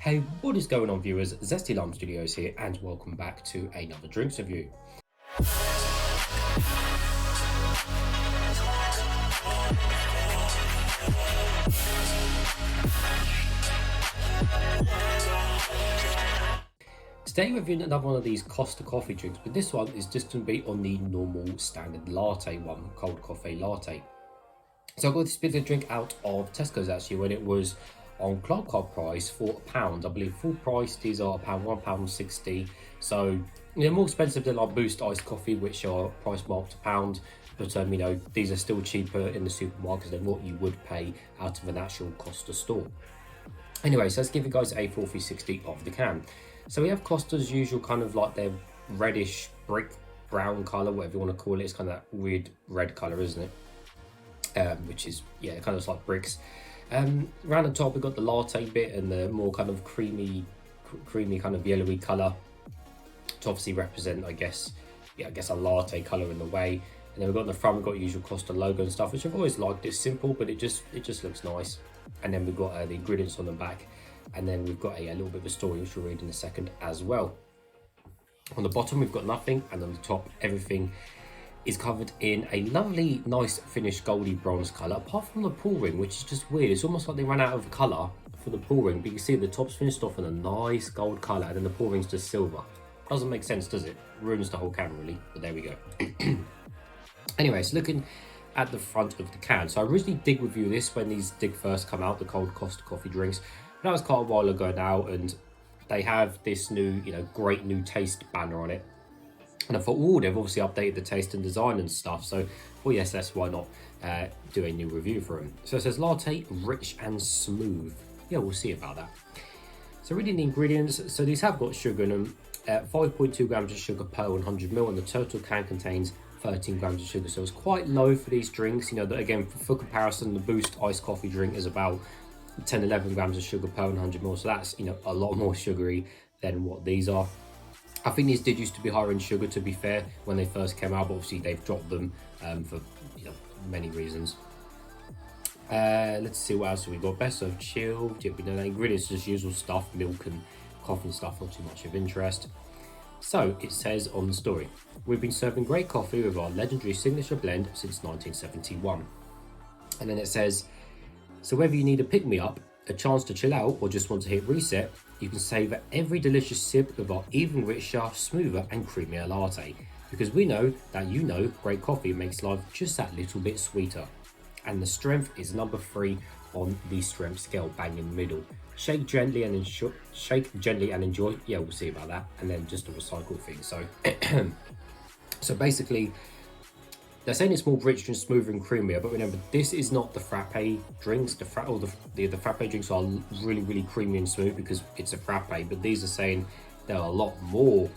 Hey, what is going on, viewers? Zesty Lime Studios here, and welcome back to another drinks review. Today we're reviewing another one of these Costa coffee drinks, but this one is just going to be on the normal standard latte one, cold coffee latte. So I got this bit of drink out of Tesco's actually when it was on club card price for £1. I believe full price these are £1.60. So they're more expensive than our Boost iced coffee, which are price marked £1. But you know, these are still cheaper in the supermarkets than what you would pay out of an actual Costa store. Anyway, so let's give you guys a 4360 of the can. So we have Costa's usual kind of like their reddish brick brown colour, whatever you want to call it. It's kind of that weird red colour, isn't it? Which is, yeah, kind of like bricks. Around the top we've got the latte bit and the more kind of creamy kind of yellowy colour to obviously represent, I guess a latte colour in the way. And then we've got in the front, we've got usual Costa logo and stuff, which I've always liked. It's simple, but it just looks nice. And then we've got the ingredients on the back, and then we've got a little bit of a story which we'll read in a second as well. On the bottom we've got nothing, and on the top everything is covered in a lovely, nice finished goldy bronze colour, apart from the pull ring, which is just weird. It's almost like they ran out of colour for the pull ring, but you can see the top's finished off in a nice gold colour, and then the pull ring's just silver. Doesn't make sense, does it? Ruins the whole can really, but there we go. Anyway, so looking at the front of the can. So I originally did review this when these did first come out, the cold Costa coffee drinks. That was quite a while ago now, and they have this new, great new taste banner on it. And I thought, oh, they've obviously updated the taste and design and stuff. So, well, yes, that's why not do a new review for them. So it says latte, rich and smooth. Yeah, we'll see about that. So reading the ingredients, so these have got sugar in them. 5.2 grams of sugar per 100 ml, and the total can contains 13 grams of sugar. So it's quite low for these drinks. Again, for comparison, the Boost iced coffee drink is about 10-11 grams of sugar per 100 ml. So that's, a lot more sugary than what these are. I think these did used to be higher in sugar, to be fair, when they first came out, but obviously they've dropped them for many reasons. Let's see what else we got. Best of chilled. Yeah, we know the ingredients just usual stuff, milk and coffee and stuff, not too much of interest. So it says on the story, we've been serving great coffee with our legendary signature blend since 1971. And then it says, so whether you need a pick-me-up, a chance to chill out, or just want to hit reset, you can savour every delicious sip of our even richer, smoother and creamier latte. Because we know that great coffee makes life just that little bit sweeter. And the strength is number 3 on the strength scale, bang in the middle. Shake gently and enjoy. Yeah, we'll see about that. And then just a recycle thing. So, so basically, they're saying it's more richer and smoother and creamier, but remember, this is not the frappe drinks. The frappe drinks are really, really creamy and smooth because it's a frappe, but these are saying they're a lot more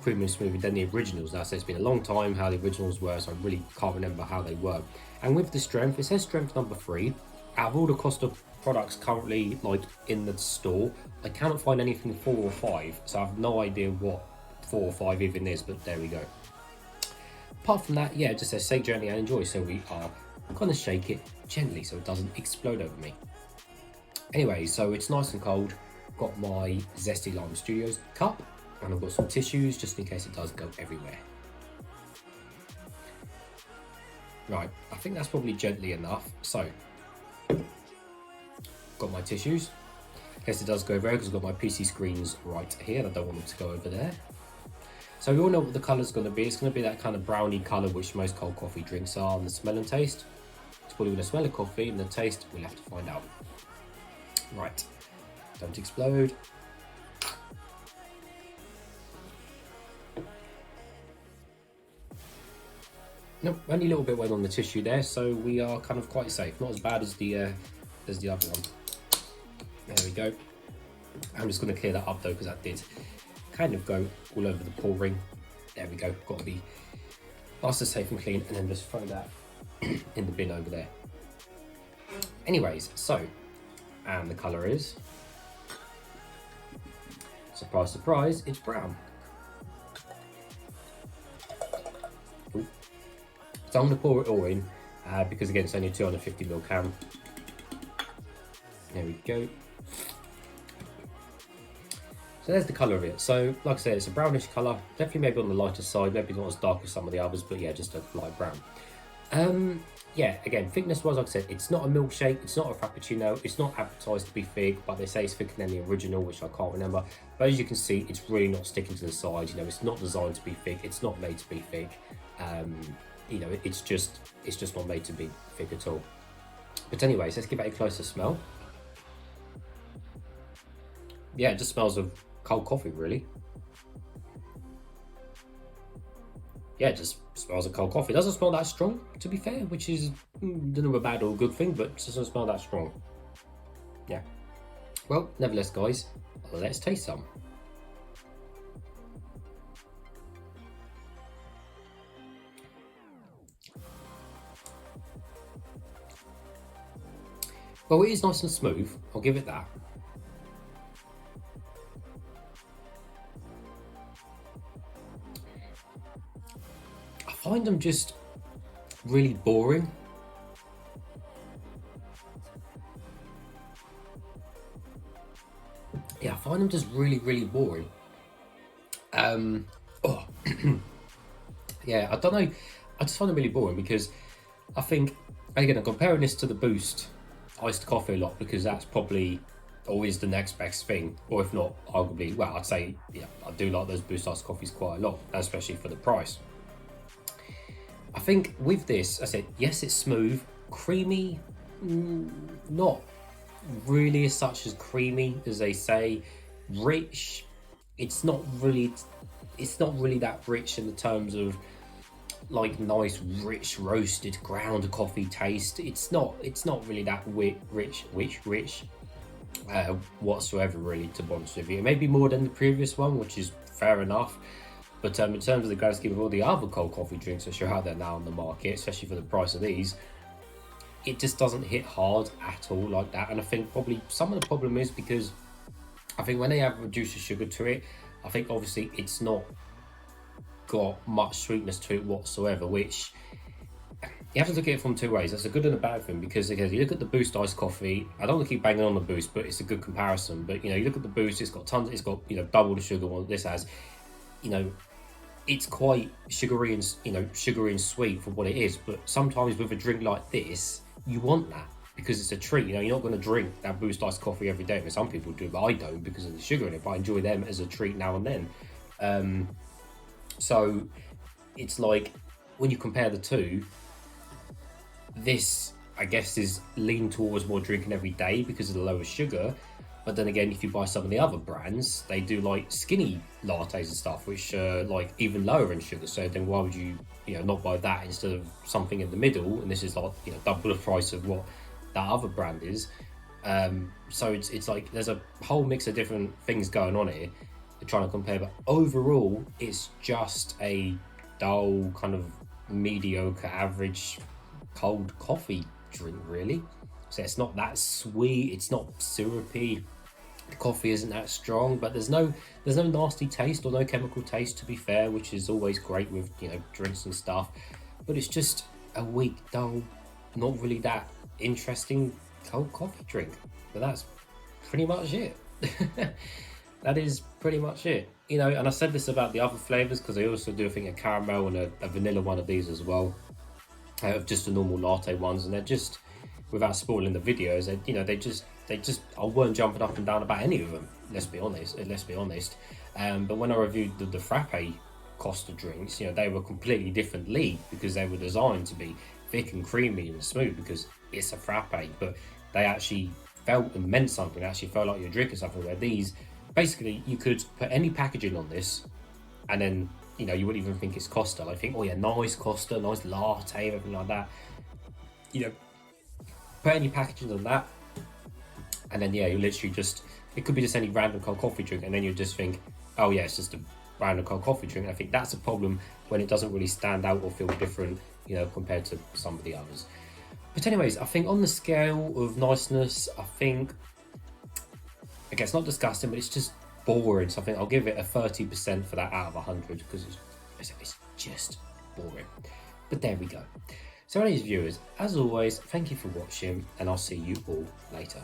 creamy and smooth than the originals. Now, so it's been a long time how the originals were, so I really can't remember how they were. And with the strength, it says strength number 3. Out of all the Costa products currently in the store, I cannot find anything 4 or 5, so I have no idea what 4 or 5 even is, but there we go. Apart from that, yeah, it just says shake gently and enjoy, so we are going to shake it gently so it doesn't explode over me. Anyway, so it's nice and cold. Got my Zesty Lime Studios cup, and I've got some tissues just in case it does go everywhere. Right, I think that's probably gently enough. So, got my tissues in case it does go everywhere, because I've got my PC screens right here and I don't want it to go over there. So we all know what the colour's going to be. It's going to be that kind of browny colour which most cold coffee drinks are. And the smell and taste, it's probably going to smell of coffee, and the taste, we'll have to find out. Right, don't explode. Nope, only a little bit wet on the tissue there, so we are kind of quite safe. Not as bad as the other one. There we go. I'm just going to clear that up though, because that did kind of go all over the pull ring. There we go. Got to be nice and safe and clean, and then just throw that in the bin over there. Anyways, so, and the colour is, surprise, surprise, it's brown. Ooh. So I'm going to pour it all in, because again it's only a 250ml can. There we go. So there's the colour of it. So like I said, it's a brownish colour, definitely maybe on the lighter side, maybe not as dark as some of the others, but yeah, just a light brown. Yeah, again, thickness wise, like I said, it's not a milkshake, it's not a frappuccino, it's not advertised to be thick, but they say it's thicker than the original, which I can't remember. But as you can see, it's really not sticking to the side. You know, it's not designed to be thick, it's not made to be thick. You know, it's just not made to be thick at all. But anyways, let's give it a closer smell. Yeah, it just smells of cold coffee, really. Yeah, it just smells of cold coffee. It doesn't smell that strong, to be fair, which is, don't know, a bad or a good thing, but it doesn't smell that strong. Yeah. Well, nevertheless, guys, let's taste some. Well, it is nice and smooth. I'll give it that. I find them just really boring. Yeah, I find them just really boring. Oh, yeah, I don't know. I just find them really boring because I think, again, I'm comparing this to the Boost iced coffee a lot because that's probably always the next best thing, or if not, arguably, well, I'd say, yeah, I do like those Boost iced coffees quite a lot, especially for the price. I think with this, I said, yes, it's smooth, creamy, not really as such as creamy as they say, rich. It's not really that rich in the terms of like nice, rich, roasted ground coffee taste. It's not really that rich whatsoever, really, to be honest with you. Maybe more than the previous one, which is fair enough. But in terms of the grand scheme of all the other cold coffee drinks which are out there now on the market, especially for the price of these, it just doesn't hit hard at all like that. And I think probably some of the problem is because I think when they have reduced the sugar to it, I think obviously it's not got much sweetness to it whatsoever, which you have to look at it from two ways. That's a good and a bad thing, because again, you look at the Boost iced coffee. I don't want to keep banging on the Boost, but it's a good comparison. But you know, you look at the Boost, it's got tons, it's got, you know, double the sugar what this has. You know, it's quite sugary and, you know, sugary and sweet for what it is. But sometimes with a drink like this, you want that because it's a treat. You know, you're not going to drink that Boost iced coffee every day. I mean, some people do, but I don't because of the sugar in it. But I enjoy them as a treat now and then. So it's like when you compare the two, this, I guess, is lean towards more drinking every day because of the lower sugar. But then again, if you buy some of the other brands, they do like skinny lattes and stuff, which are like even lower in sugar. So then why would you, you know, not buy that instead of something in the middle? And this is like, you know, double the price of what that other brand is. So it's like there's a whole mix of different things going on here. They're trying to compare, but overall, it's just a dull, kind of mediocre, average cold coffee drink, really. So it's not that sweet, it's not syrupy, the coffee isn't that strong, but there's no nasty taste or no chemical taste, to be fair, which is always great with, you know, drinks and stuff. But it's just a weak, dull, not really that interesting cold coffee drink. But that's pretty much it. That is pretty much it. You know, and I said this about the other flavors because I also do, I think, a caramel and a vanilla one of these as well, of just the normal latte ones, and they're just, without spoiling the videos, you know, they just I weren't jumping up and down about any of them. Let's be honest. But when I reviewed the frappe Costa drinks, you know, they were completely different league because they were designed to be thick and creamy and smooth because it's a frappe, but they actually felt and meant something. They actually felt like you're drinking something. Where these, basically, you could put any packaging on this, and then, you know, you wouldn't even think it's Costa. I think, oh yeah, nice Costa, nice latte, everything like that. You know, put any packaging on that, and then yeah, you literally just, it could be just any random cold coffee drink, and then you just think, oh yeah, it's just a random cold coffee drink. I think that's a problem when it doesn't really stand out or feel different, you know, compared to some of the others. But anyways, I think on the scale of niceness, I think, okay, it's not disgusting, but it's just boring. So I think I'll give it a 30% for that out of 100 because it's just boring. But there we go. So anyways, viewers, as always, thank you for watching, and I'll see you all later.